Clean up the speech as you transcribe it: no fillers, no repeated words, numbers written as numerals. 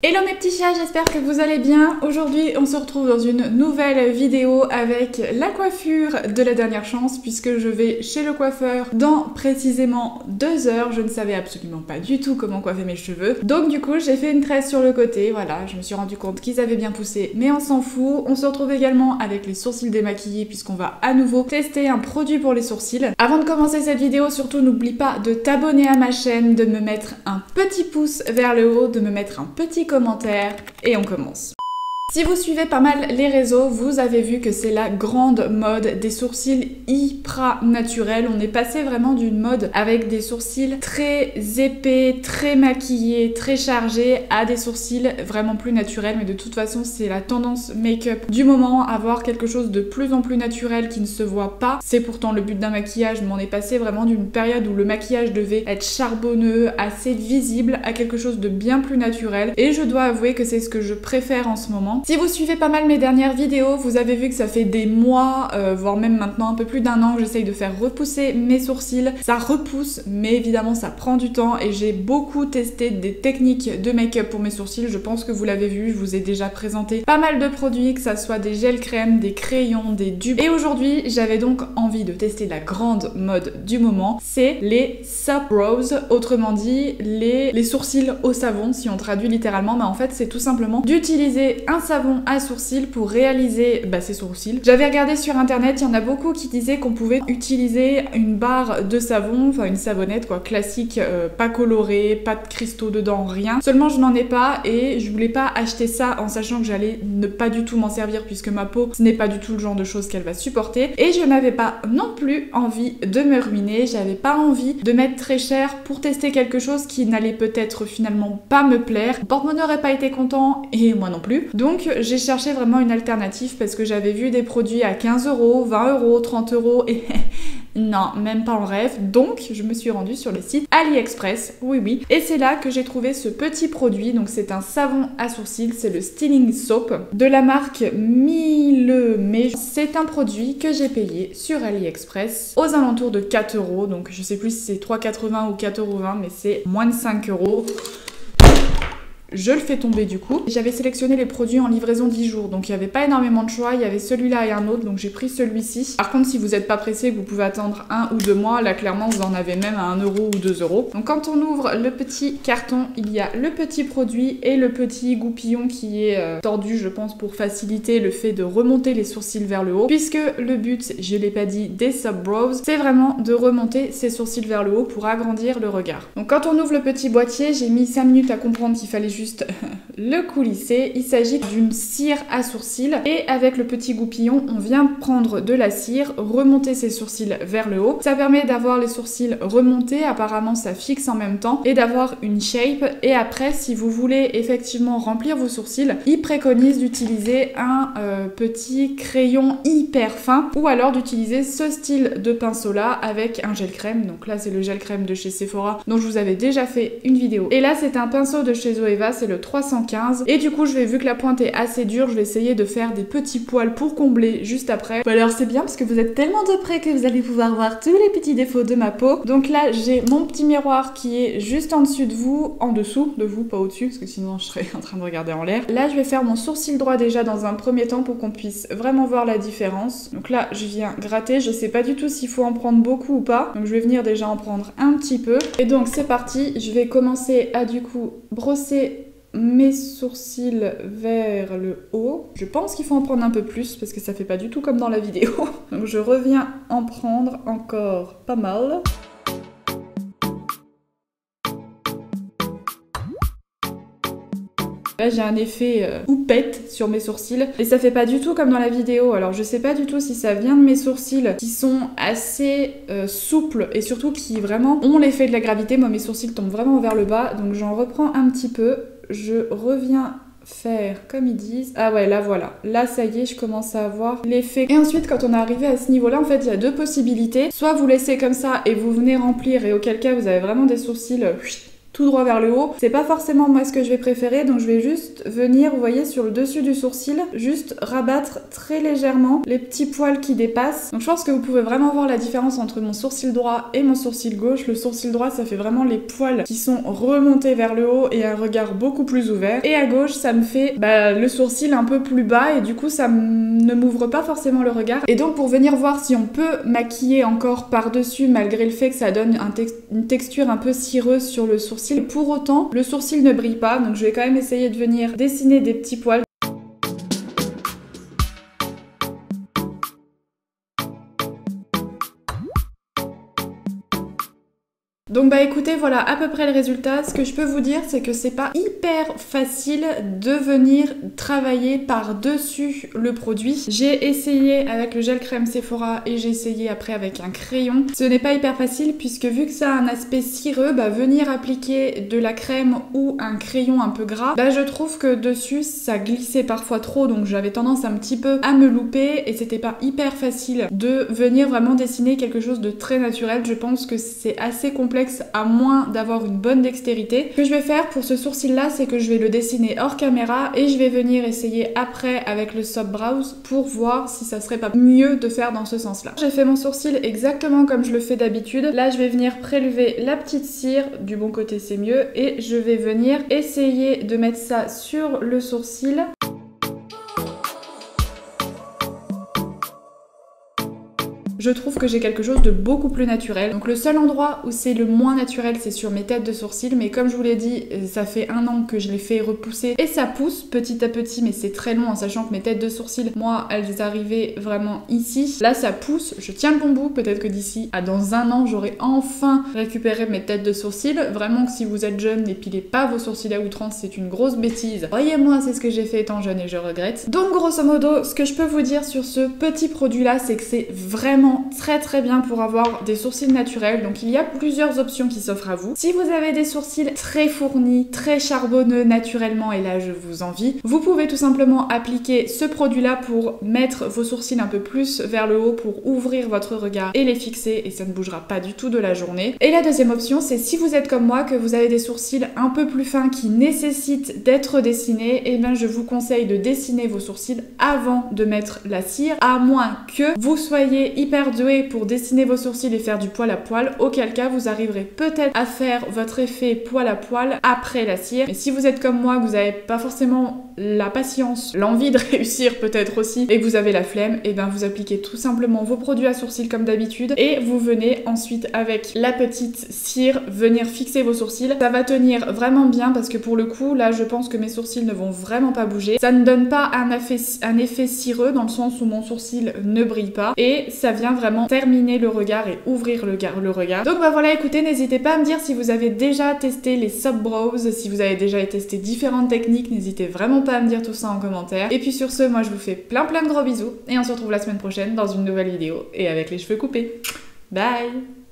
Hello mes petits chats, j'espère que vous allez bien. Aujourd'hui on se retrouve dans une nouvelle vidéo avec la coiffure de la dernière chance puisque je vais chez le coiffeur dans précisément 2 heures. Je ne savais absolument pas du tout comment coiffer mes cheveux. Donc du coup j'ai fait une tresse sur le côté, voilà, je me suis rendu compte qu'ils avaient bien poussé mais on s'en fout. On se retrouve également avec les sourcils démaquillés puisqu'on va à nouveau tester un produit pour les sourcils. Avant de commencer cette vidéo, surtout n'oublie pas de t'abonner à ma chaîne, de me mettre un petit pouce vers le haut, de me mettre un petit commentaire et on commence. Si vous suivez pas mal les réseaux, vous avez vu que c'est la grande mode des sourcils hyper naturels. On est passé vraiment d'une mode avec des sourcils très épais, très maquillés, très chargés à des sourcils vraiment plus naturels. Mais de toute façon, c'est la tendance make-up du moment, avoir quelque chose de plus en plus naturel qui ne se voit pas. C'est pourtant le but d'un maquillage, mais on est passé vraiment d'une période où le maquillage devait être charbonneux, assez visible, à quelque chose de bien plus naturel. Et je dois avouer que c'est ce que je préfère en ce moment. Si vous suivez pas mal mes dernières vidéos, vous avez vu que ça fait des mois, voire même maintenant un peu plus d'1 an que j'essaye de faire repousser mes sourcils. Ça repousse, mais évidemment ça prend du temps et j'ai beaucoup testé des techniques de make-up pour mes sourcils. Je pense que vous l'avez vu, je vous ai déjà présenté pas mal de produits, que ça soit des gels crème, des crayons, des dupes. Et aujourd'hui, j'avais donc envie de tester la grande mode du moment, c'est les Sub Brows, autrement dit les sourcils au savon, si on traduit littéralement, mais en fait c'est tout simplement d'utiliser un savon à sourcils pour réaliser ses sourcils. J'avais regardé sur internet, il y en a beaucoup qui disaient qu'on pouvait utiliser une barre de savon, enfin une savonnette quoi, classique, pas colorée, pas de cristaux dedans, rien. Seulement je n'en ai pas et je voulais pas acheter ça en sachant que j'allais ne pas du tout m'en servir puisque ma peau, ce n'est pas du tout le genre de choses qu'elle va supporter. Et je n'avais pas non plus envie de me ruiner, j'avais pas envie de mettre très cher pour tester quelque chose qui n'allait peut-être finalement pas me plaire. Mon porte-monnaie n'aurait pas été content et moi non plus. Donc j'ai cherché vraiment une alternative parce que j'avais vu des produits à 15 €, 20 €, 30 € et non, même pas en rêve. Donc je me suis rendue sur le site AliExpress, oui. Et c'est là que j'ai trouvé ce petit produit. Donc c'est un savon à sourcils, c'est le Styling Soap de la marque Miele. C'est un produit que j'ai payé sur AliExpress aux alentours de 4 €. Donc je sais plus si c'est 3,80 ou 4,20 €, mais c'est moins de 5 €. Je le fais tomber du coup. J'avais sélectionné les produits en livraison 10 jours, donc il n'y avait pas énormément de choix, il y avait celui-là et un autre, donc j'ai pris celui-ci. Par contre, si vous n'êtes pas pressé, vous pouvez attendre 1 ou 2 mois, là clairement vous en avez même à 1 € ou 2 €. Donc quand on ouvre le petit carton, il y a le petit produit et le petit goupillon qui est tordu, je pense, pour faciliter le fait de remonter les sourcils vers le haut, puisque le but, je l'ai pas dit, des Sub Brows, c'est vraiment de remonter ses sourcils vers le haut pour agrandir le regard. Donc quand on ouvre le petit boîtier, j'ai mis 5 minutes à comprendre qu'il fallait juste le coulisser. Il s'agit d'une cire à sourcils et avec le petit goupillon, on vient prendre de la cire, remonter ses sourcils vers le haut. Ça permet d'avoir les sourcils remontés, apparemment ça fixe en même temps et d'avoir une shape. Et après, si vous voulez effectivement remplir vos sourcils, il préconise d'utiliser un petit crayon hyper fin ou alors d'utiliser ce style de pinceau là avec un gel crème. Donc là c'est le gel crème de chez Sephora dont je vous avais déjà fait une vidéo. Et là c'est un pinceau de chez Zoeva, c'est le 315 et du coup vu que la pointe est assez dure, je vais essayer de faire des petits poils pour combler juste après. Bon, alors c'est bien parce que vous êtes tellement de près que vous allez pouvoir voir tous les petits défauts de ma peau. Donc là j'ai mon petit miroir qui est juste en dessus de vous, en dessous de vous, pas au-dessus parce que sinon je serais en train de regarder en l'air. Là je vais faire mon sourcil droit déjà dans un premier temps pour qu'on puisse vraiment voir la différence. Donc là je viens gratter, je sais pas du tout s'il faut en prendre beaucoup ou pas, donc je vais venir déjà en prendre un petit peu. Et donc c'est parti, je vais commencer à du coup brosser mes sourcils vers le haut. Je pense qu'il faut en prendre un peu plus parce que ça fait pas du tout comme dans la vidéo. Donc je reviens en prendre encore pas mal. Là j'ai un effet houppette sur mes sourcils et ça fait pas du tout comme dans la vidéo. Alors je sais pas du tout si ça vient de mes sourcils qui sont assez souples et surtout qui vraiment ont l'effet de la gravité. Moi mes sourcils tombent vraiment vers le bas, donc j'en reprends un petit peu. Je reviens faire comme ils disent. Ah ouais, là voilà. Là ça y est, je commence à avoir l'effet. Et ensuite quand on est arrivé à ce niveau là, en fait il y a deux possibilités. Soit vous laissez comme ça et vous venez remplir et auquel cas vous avez vraiment des sourcils tout droit vers le haut. C'est pas forcément moi ce que je vais préférer, donc je vais juste venir, vous voyez, sur le dessus du sourcil, juste rabattre très légèrement les petits poils qui dépassent. Donc je pense que vous pouvez vraiment voir la différence entre mon sourcil droit et mon sourcil gauche. Le sourcil droit, ça fait vraiment les poils qui sont remontés vers le haut et un regard beaucoup plus ouvert. Et à gauche, ça me fait le sourcil un peu plus bas et du coup, ça ne m'ouvre pas forcément le regard. Et donc pour venir voir si on peut maquiller encore par-dessus malgré le fait que ça donne une texture un peu cireuse sur le sourcil, pour autant, le sourcil ne brille pas. Donc je vais quand même essayer de venir dessiner des petits poils. Donc écoutez, voilà à peu près le résultat. Ce que je peux vous dire, c'est que c'est pas hyper facile de venir travailler par-dessus le produit. J'ai essayé avec le gel crème Sephora et j'ai essayé après avec un crayon. Ce n'est pas hyper facile puisque vu que ça a un aspect cireux, venir appliquer de la crème ou un crayon un peu gras, je trouve que dessus ça glissait parfois trop, donc j'avais tendance un petit peu à me louper et c'était pas hyper facile de venir vraiment dessiner quelque chose de très naturel. Je pense que c'est assez complexe à moins d'avoir une bonne dextérité. Ce que je vais faire pour ce sourcil là, c'est que je vais le dessiner hors caméra et je vais venir essayer après avec le Soft Brows pour voir si ça serait pas mieux de faire dans ce sens là. J'ai fait mon sourcil exactement comme je le fais d'habitude. Là je vais venir prélever la petite cire, du bon côté c'est mieux, et je vais venir essayer de mettre ça sur le sourcil. Je trouve que j'ai quelque chose de beaucoup plus naturel. Donc le seul endroit où c'est le moins naturel, c'est sur mes têtes de sourcils. Mais comme je vous l'ai dit, ça fait 1 an que je les fais repousser. Et ça pousse petit à petit, mais c'est très long en sachant que mes têtes de sourcils, moi, elles arrivaient vraiment ici. Là, ça pousse, je tiens le bon bout. Peut-être que d'ici à dans 1 an, j'aurai enfin récupéré mes têtes de sourcils. Vraiment que si vous êtes jeune, n'épilez pas vos sourcils à outrance, c'est une grosse bêtise. Voyez-moi, c'est ce que j'ai fait étant jeune et je regrette. Donc grosso modo, ce que je peux vous dire sur ce petit produit-là, c'est que c'est vraiment très bien pour avoir des sourcils naturels. Donc il y a plusieurs options qui s'offrent à vous. Si vous avez des sourcils très fournis, très charbonneux naturellement, et là je vous envie, vous pouvez tout simplement appliquer ce produit là pour mettre vos sourcils un peu plus vers le haut pour ouvrir votre regard et les fixer, et ça ne bougera pas du tout de la journée. Et la deuxième option, c'est si vous êtes comme moi, que vous avez des sourcils un peu plus fins qui nécessitent d'être dessinés, et bien je vous conseille de dessiner vos sourcils avant de mettre la cire, à moins que vous soyez hyper doué pour dessiner vos sourcils et faire du poil à poil, auquel cas vous arriverez peut-être à faire votre effet poil à poil après la cire. Mais si vous êtes comme moi, que vous n'avez pas forcément la patience, l'envie de réussir peut-être aussi, et que vous avez la flemme, et bien vous appliquez tout simplement vos produits à sourcils comme d'habitude, et vous venez ensuite avec la petite cire venir fixer vos sourcils. Ça va tenir vraiment bien parce que pour le coup, là je pense que mes sourcils ne vont vraiment pas bouger. Ça ne donne pas un effet cireux dans le sens où mon sourcil ne brille pas, et ça vient vraiment terminer le regard et ouvrir le regard. Donc voilà, écoutez, n'hésitez pas à me dire si vous avez déjà testé les Soft Brows, si vous avez déjà testé différentes techniques, n'hésitez vraiment pas à me dire tout ça en commentaire. Et puis sur ce, moi je vous fais plein de gros bisous et on se retrouve la semaine prochaine dans une nouvelle vidéo et avec les cheveux coupés. Bye!